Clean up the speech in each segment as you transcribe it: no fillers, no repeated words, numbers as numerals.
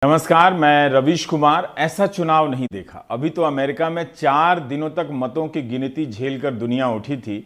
नमस्कार, मैं रवीश कुमार। ऐसा चुनाव नहीं देखा। अभी तो अमेरिका में 4 दिनों तक मतों की गिनती झेलकर दुनिया उठी थी।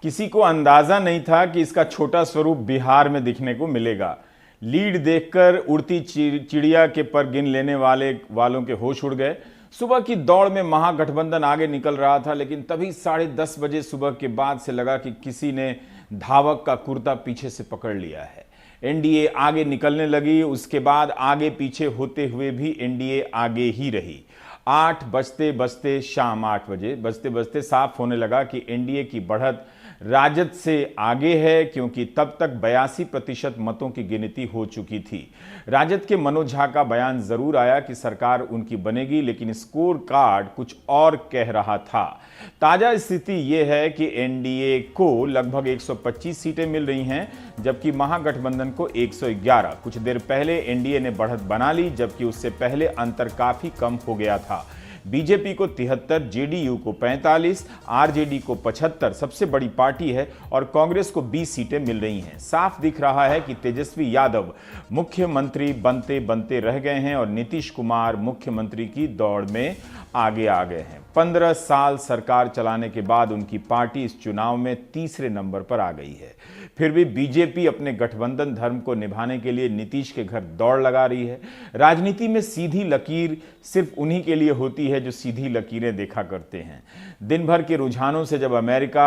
किसी को अंदाजा नहीं था कि इसका छोटा स्वरूप बिहार में दिखने को मिलेगा। लीड देखकर उड़ती चिड़िया के पर गिन लेने वालों के होश उड़ गए। सुबह की दौड़ में महागठबंधन आगे निकल रहा था, लेकिन तभी 10:30 बजे सुबह के बाद से लगा कि किसी ने धावक का कुर्ता पीछे से पकड़ लिया है। एनडीए आगे निकलने लगी। उसके बाद आगे पीछे होते हुए भी एनडीए आगे ही रही। 8 बजते बजते शाम 8 बजे बजते बजते साफ होने लगा कि एनडीए की बढ़त राजद से आगे है, क्योंकि तब तक 82% मतों की गिनती हो चुकी थी। राजद के मनोज झा का बयान जरूर आया कि सरकार उनकी बनेगी, लेकिन स्कोर कार्ड कुछ और कह रहा था। ताजा स्थिति यह है कि एनडीए को लगभग 125 सीटें मिल रही हैं, जबकि महागठबंधन को 111। कुछ देर पहले एनडीए ने बढ़त बना ली, जबकि उससे पहले अंतर काफी कम हो गया था। बीजेपी को 73, जेडीयू को 45, आरजेडी को 75 सबसे बड़ी पार्टी है, और कांग्रेस को 20 सीटें मिल रही हैं। साफ दिख रहा है कि तेजस्वी यादव मुख्यमंत्री बनते बनते रह गए हैं और नीतीश कुमार मुख्यमंत्री की दौड़ में आगे आ गए हैं। 15 साल सरकार चलाने के बाद उनकी पार्टी इस चुनाव में तीसरे नंबर पर आ गई है। फिर भी बीजेपी अपने गठबंधन धर्म को निभाने के लिए नीतीश के घर दौड़ लगा रही है। राजनीति में सीधी लकीर सिर्फ उन्हीं के लिए होती है जो सीधी लकीरें देखा करते हैं। दिन भर के रुझानों से जब अमेरिकी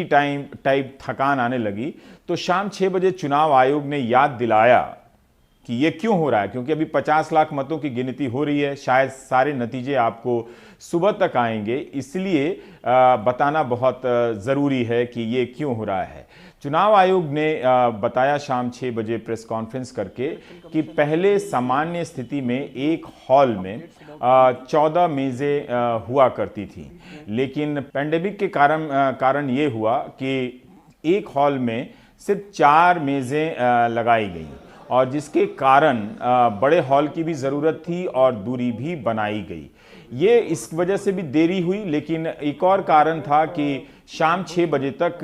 टाइप थकान आने लगी, तो शाम 6 बजे चुनाव आयोग ने याद दिलाया कि ये क्यों हो रहा है, क्योंकि अभी 50 लाख मतों की गिनती हो रही है। शायद सारे नतीजे आपको सुबह तक आएंगे, इसलिए बताना बहुत ज़रूरी है कि ये क्यों हो रहा है। चुनाव आयोग ने बताया शाम 6 बजे प्रेस कॉन्फ्रेंस करके कि पहले सामान्य स्थिति में एक हॉल में 14 मेज़ें हुआ करती थी, लेकिन पैंडेमिक के कारण ये हुआ कि एक हॉल में सिर्फ 4 मेज़ें लगाई गई, और जिसके कारण बड़े हॉल की भी ज़रूरत थी और दूरी भी बनाई गई। ये इस वजह से भी देरी हुई, लेकिन एक और कारण था कि शाम 6 बजे तक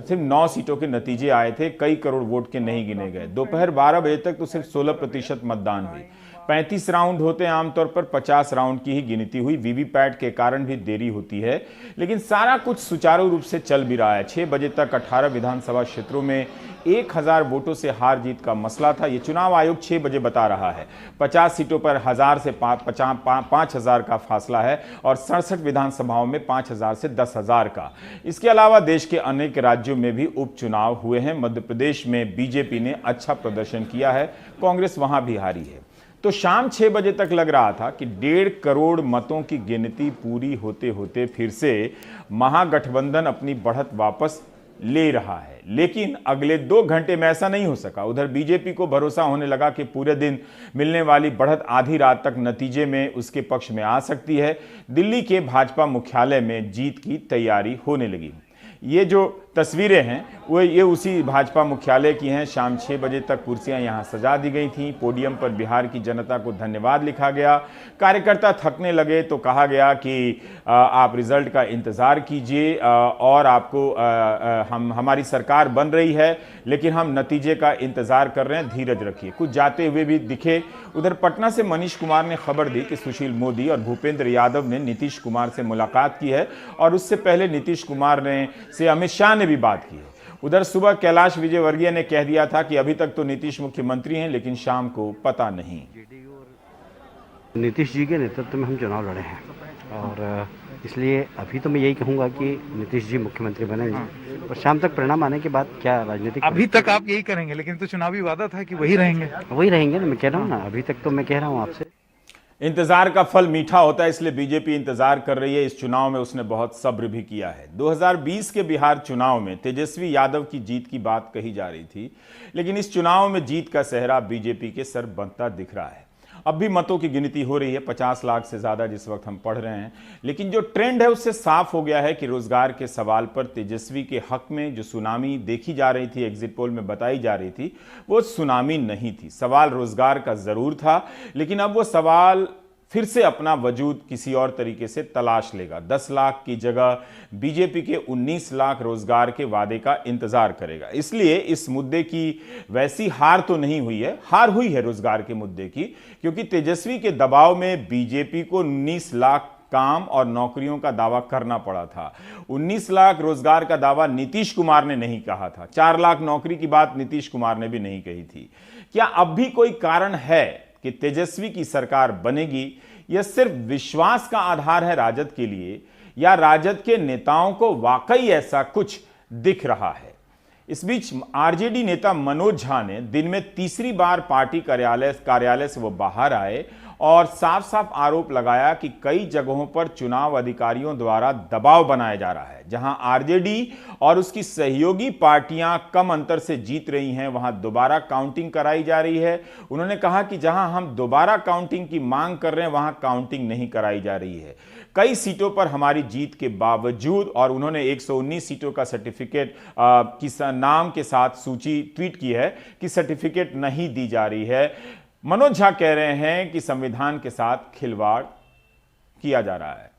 सिर्फ 9 सीटों के नतीजे आए थे। कई करोड़ वोट के नहीं गिने गए। दोपहर 12 बजे तक तो सिर्फ 16% मतदान हुई। 35 राउंड होते हैं आमतौर पर, 50 राउंड की ही गिनती हुई। वीवीपैट के कारण भी देरी होती है, लेकिन सारा कुछ सुचारू रूप से चल भी रहा है। 6 बजे तक 18 विधानसभा क्षेत्रों में 1000 वोटों से हार जीत का मसला था। ये चुनाव आयोग 6 बजे बता रहा है। 50 सीटों पर 1000 से 5000 का फासला है, और 67 विधानसभाओं में 5000 से 10,000 का। इसके अलावा देश के अनेक राज्यों में भी उपचुनाव हुए हैं। मध्य प्रदेश में बीजेपी ने अच्छा प्रदर्शन किया है, कांग्रेस वहां भी हारी है। तो शाम 6 बजे तक लग रहा था कि 1.5 करोड़ मतों की गिनती पूरी होते होते फिर से महागठबंधन अपनी बढ़त वापस ले रहा है, लेकिन अगले 2 घंटे में ऐसा नहीं हो सका। उधर बीजेपी को भरोसा होने लगा कि पूरे दिन मिलने वाली बढ़त आधी रात तक नतीजे में उसके पक्ष में आ सकती है। दिल्ली के भाजपा मुख्यालय में जीत की तैयारी होने लगी। ये जो तस्वीरें हैं वो ये उसी भाजपा मुख्यालय की हैं। शाम 6 बजे तक कुर्सियां यहां सजा दी गई थीं। पोडियम पर बिहार की जनता को धन्यवाद लिखा गया। कार्यकर्ता थकने लगे तो कहा गया कि आप रिजल्ट का इंतज़ार कीजिए, और आपको हमारी सरकार बन रही है, लेकिन हम नतीजे का इंतज़ार कर रहे हैं, धीरज रखिए। कुछ जाते हुए भी दिखे। उधर पटना से मनीष कुमार ने खबर दी कि सुशील मोदी और भूपेंद्र यादव ने नीतीश कुमार से मुलाकात की है, और उससे पहले नीतीश कुमार से अमित शाह ने भी बात की है। उधर सुबह कैलाश विजयवर्गीय ने कह दिया था कि अभी तक तो नीतीश मुख्यमंत्री हैं, लेकिन शाम को पता नहीं। नीतीश जी के नेतृत्व में हम चुनाव लड़े हैं, और इसलिए अभी तो मैं यही कहूंगा कि नीतीश जी मुख्यमंत्री बनेंगे, और शाम तक परिणाम आने के बाद क्या राजनीतिक। अभी तक आप यही करेंगे, लेकिन तो चुनावी वादा था कि वही रहेंगे ना। मैं कह रहा हूँ ना, अभी तक तो मैं कह रहा हूँ आपसे। इंतजार का फल मीठा होता है, इसलिए बीजेपी इंतजार कर रही है। इस चुनाव में उसने बहुत सब्र भी किया है। 2020 के बिहार चुनाव में तेजस्वी यादव की जीत की बात कही जा रही थी, लेकिन इस चुनाव में जीत का सेहरा बीजेपी के सर बनता दिख रहा है। अब भी मतों की गिनती हो रही है, 50 लाख से ज़्यादा जिस वक्त हम पढ़ रहे हैं, लेकिन जो ट्रेंड है उससे साफ हो गया है कि रोजगार के सवाल पर तेजस्वी के हक में जो सुनामी देखी जा रही थी, एग्जिट पोल में बताई जा रही थी, वो सुनामी नहीं थी। सवाल रोजगार का ज़रूर था, लेकिन अब वो सवाल फिर से अपना वजूद किसी और तरीके से तलाश लेगा। 10 लाख की जगह बीजेपी के 19 लाख रोजगार के वादे का इंतजार करेगा। इसलिए इस मुद्दे की वैसी हार तो नहीं हुई है, हार हुई है रोजगार के मुद्दे की, क्योंकि तेजस्वी के दबाव में बीजेपी को 19 लाख काम और नौकरियों का दावा करना पड़ा था। 19 लाख रोजगार का दावा नीतीश कुमार ने नहीं कहा था। 4 लाख नौकरी की बात नीतीश कुमार ने भी नहीं कही थी। क्या अब भी कोई कारण है कि तेजस्वी की सरकार बनेगी? यह सिर्फ विश्वास का आधार है राजद के लिए, या राजद के नेताओं को वाकई ऐसा कुछ दिख रहा है? इस बीच आरजेडी नेता मनोज झा ने दिन में तीसरी बार पार्टी कार्यालय से वो बाहर आए और साफ साफ आरोप लगाया कि कई जगहों पर चुनाव अधिकारियों द्वारा दबाव बनाया जा रहा है। जहां आरजेडी और उसकी सहयोगी पार्टियां कम अंतर से जीत रही हैं, वहां दोबारा काउंटिंग कराई जा रही है। उन्होंने कहा कि जहां हम दोबारा काउंटिंग की मांग कर रहे हैं, वहां काउंटिंग नहीं कराई जा रही है। कई सीटों पर हमारी जीत के बावजूद, और उन्होंने 119 सीटों का सर्टिफिकेट की नाम के साथ सूची ट्वीट की है कि सर्टिफिकेट नहीं दी जा रही है। मनोज झा कह रहे हैं कि संविधान के साथ खिलवाड़ किया जा रहा है।